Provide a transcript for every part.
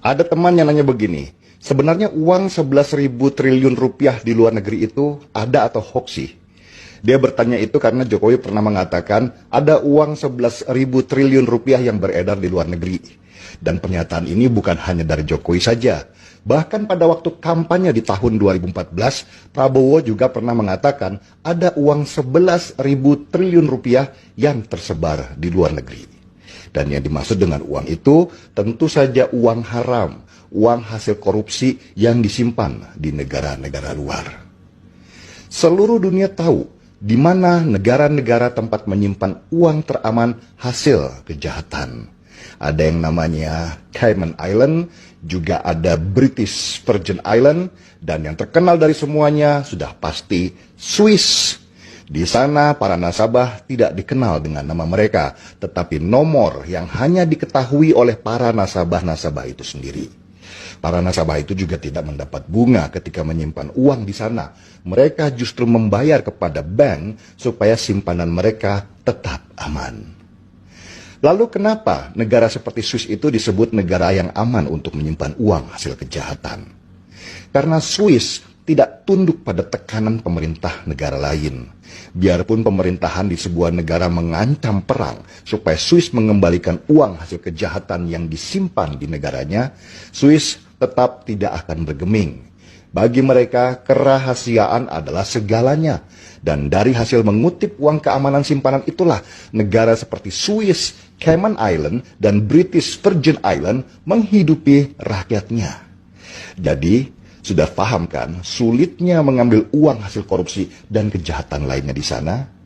Ada teman yang nanya begini, sebenarnya uang 11.000 triliun rupiah di luar negeri itu ada atau hoax sih? Dia bertanya itu karena Jokowi pernah mengatakan ada uang 11.000 triliun rupiah yang beredar di luar negeri. Dan pernyataan ini bukan hanya dari Jokowi saja. Bahkan pada waktu kampanye di tahun 2014, Prabowo juga pernah mengatakan ada uang 11.000 triliun rupiah yang tersebar di luar negeri. Dan yang dimaksud dengan uang itu tentu saja uang haram, uang hasil korupsi yang disimpan di negara-negara luar. Seluruh dunia tahu di mana negara-negara tempat menyimpan uang teraman hasil kejahatan. Ada yang namanya Cayman Island, juga ada British Virgin Island, dan yang terkenal dari semuanya sudah pasti Swiss. Di sana para nasabah tidak dikenal dengan nama mereka, tetapi nomor yang hanya diketahui oleh para nasabah-nasabah itu sendiri. Para nasabah itu juga tidak mendapat bunga ketika menyimpan uang di sana. Mereka justru membayar kepada bank supaya simpanan mereka tetap aman. Lalu kenapa negara seperti Swiss itu disebut negara yang aman untuk menyimpan uang hasil kejahatan? Karena Swiss tidak tunduk pada tekanan pemerintah negara lain. Biarpun pemerintahan di sebuah negara mengancam perang supaya Swiss mengembalikan uang hasil kejahatan yang disimpan di negaranya, Swiss tetap tidak akan bergeming. Bagi mereka, kerahasiaan adalah segalanya. Dan dari hasil mengutip uang keamanan simpanan itulah negara seperti Swiss, Cayman Island, dan British Virgin Island menghidupi rakyatnya. Jadi, sudah paham kan sulitnya mengambil uang hasil korupsi dan kejahatan lainnya di sana?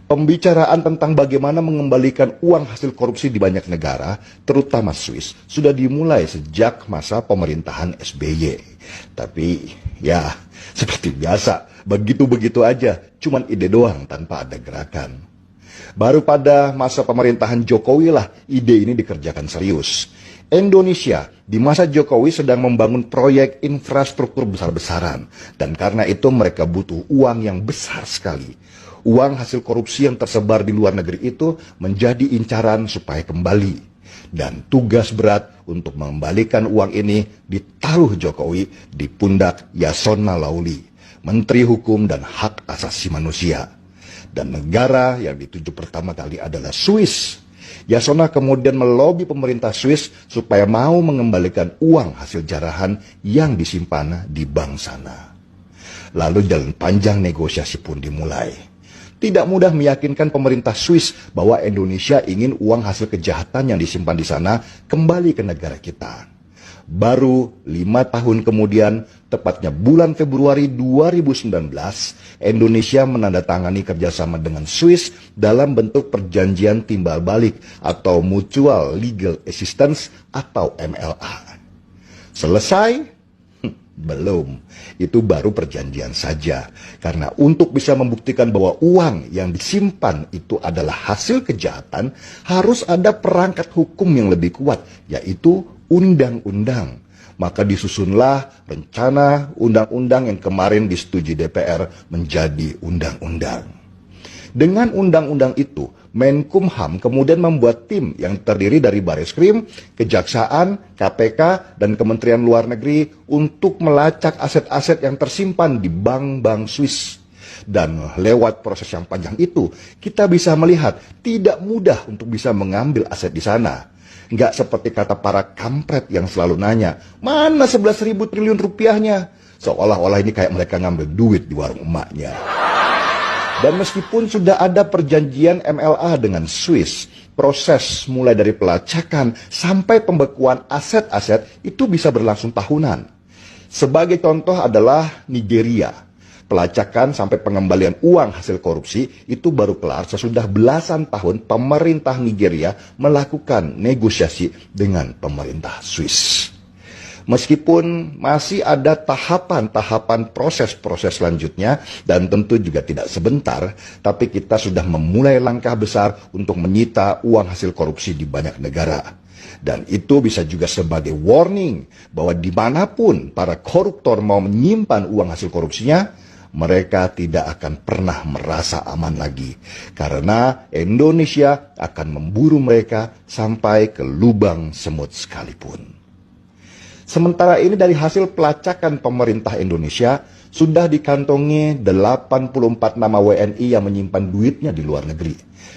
Pembicaraan tentang bagaimana mengembalikan uang hasil korupsi di banyak negara, terutama Swiss, sudah dimulai sejak masa pemerintahan SBY. Tapi ya, seperti biasa, begitu-begitu aja, cuman ide doang tanpa ada gerakan. Baru pada masa pemerintahan Jokowi lah ide ini dikerjakan serius. Indonesia di masa Jokowi sedang membangun proyek infrastruktur besar-besaran, dan karena itu mereka butuh uang yang besar sekali. Uang hasil korupsi yang tersebar di luar negeri itu menjadi incaran supaya kembali. Dan tugas berat untuk mengembalikan uang ini ditaruh Jokowi di pundak Yasona Lauli, Menteri Hukum dan Hak Asasi Manusia. Dan negara yang dituju pertama kali adalah Swiss. Yasona kemudian melobi pemerintah Swiss supaya mau mengembalikan uang hasil jarahan yang disimpan di bank sana. Lalu jalan panjang negosiasi pun dimulai. Tidak mudah meyakinkan pemerintah Swiss bahwa Indonesia ingin uang hasil kejahatan yang disimpan di sana kembali ke negara kita. Baru 5 tahun kemudian, tepatnya bulan Februari 2019, Indonesia menandatangani kerjasama dengan Swiss dalam bentuk perjanjian timbal balik atau Mutual Legal Assistance atau MLA. Selesai? Belum. Itu baru perjanjian saja. Karena untuk bisa membuktikan bahwa uang yang disimpan itu adalah hasil kejahatan, harus ada perangkat hukum yang lebih kuat, yaitu undang-undang. Maka disusunlah rencana undang-undang yang kemarin disetujui DPR menjadi undang-undang. Dengan undang-undang itu, Menkumham kemudian membuat tim yang terdiri dari Bareskrim, Kejaksaan, KPK, dan Kementerian Luar Negeri untuk melacak aset-aset yang tersimpan di bank-bank Swiss. Dan lewat proses yang panjang itu, kita bisa melihat tidak mudah untuk bisa mengambil aset di sana. Nggak seperti kata para kampret yang selalu nanya, mana 11.000 triliun rupiahnya? Seolah-olah ini kayak mereka ngambil duit di warung emaknya. Dan meskipun sudah ada perjanjian MLA dengan Swiss, proses mulai dari pelacakan sampai pembekuan aset-aset itu bisa berlangsung tahunan. Sebagai contoh adalah Nigeria. Pelacakan sampai pengembalian uang hasil korupsi itu baru kelar sesudah belasan tahun pemerintah Nigeria melakukan negosiasi dengan pemerintah Swiss. Meskipun masih ada tahapan-tahapan proses-proses selanjutnya dan tentu juga tidak sebentar, tapi kita sudah memulai langkah besar untuk menyita uang hasil korupsi di banyak negara. Dan itu bisa juga sebagai warning bahwa dimanapun para koruptor mau menyimpan uang hasil korupsinya, mereka tidak akan pernah merasa aman lagi. Karena Indonesia akan memburu mereka sampai ke lubang semut sekalipun. Sementara ini dari hasil pelacakan pemerintah Indonesia, sudah dikantongi 84 nama WNI yang menyimpan duitnya di luar negeri.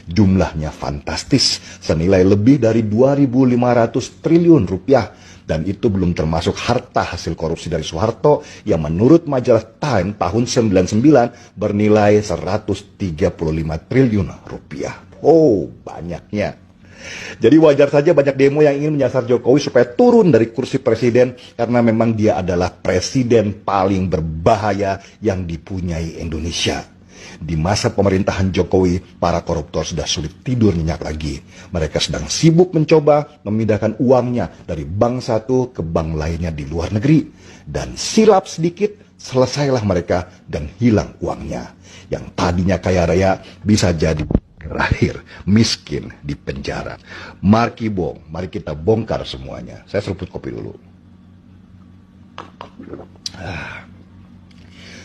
Jumlahnya fantastis, senilai lebih dari 2.500 triliun rupiah. Dan itu belum termasuk harta hasil korupsi dari Soeharto yang menurut majalah Time tahun 99 bernilai 135 triliun rupiah. Oh, banyaknya. Jadi wajar saja banyak demo yang ingin menyasar Jokowi supaya turun dari kursi presiden karena memang dia adalah presiden paling berbahaya yang dipunyai Indonesia. Di masa pemerintahan Jokowi, para koruptor sudah sulit tidur nyenyak lagi. Mereka sedang sibuk mencoba memindahkan uangnya dari bank satu ke bank lainnya di luar negeri. Dan silap sedikit, selesailah mereka dan hilang uangnya. Yang tadinya kaya raya bisa jadi berakhir miskin di penjara. Mari kita bongkar semuanya. Saya seruput kopi dulu.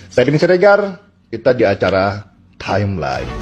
Saya Denny Siregar, kita di acara Timeline.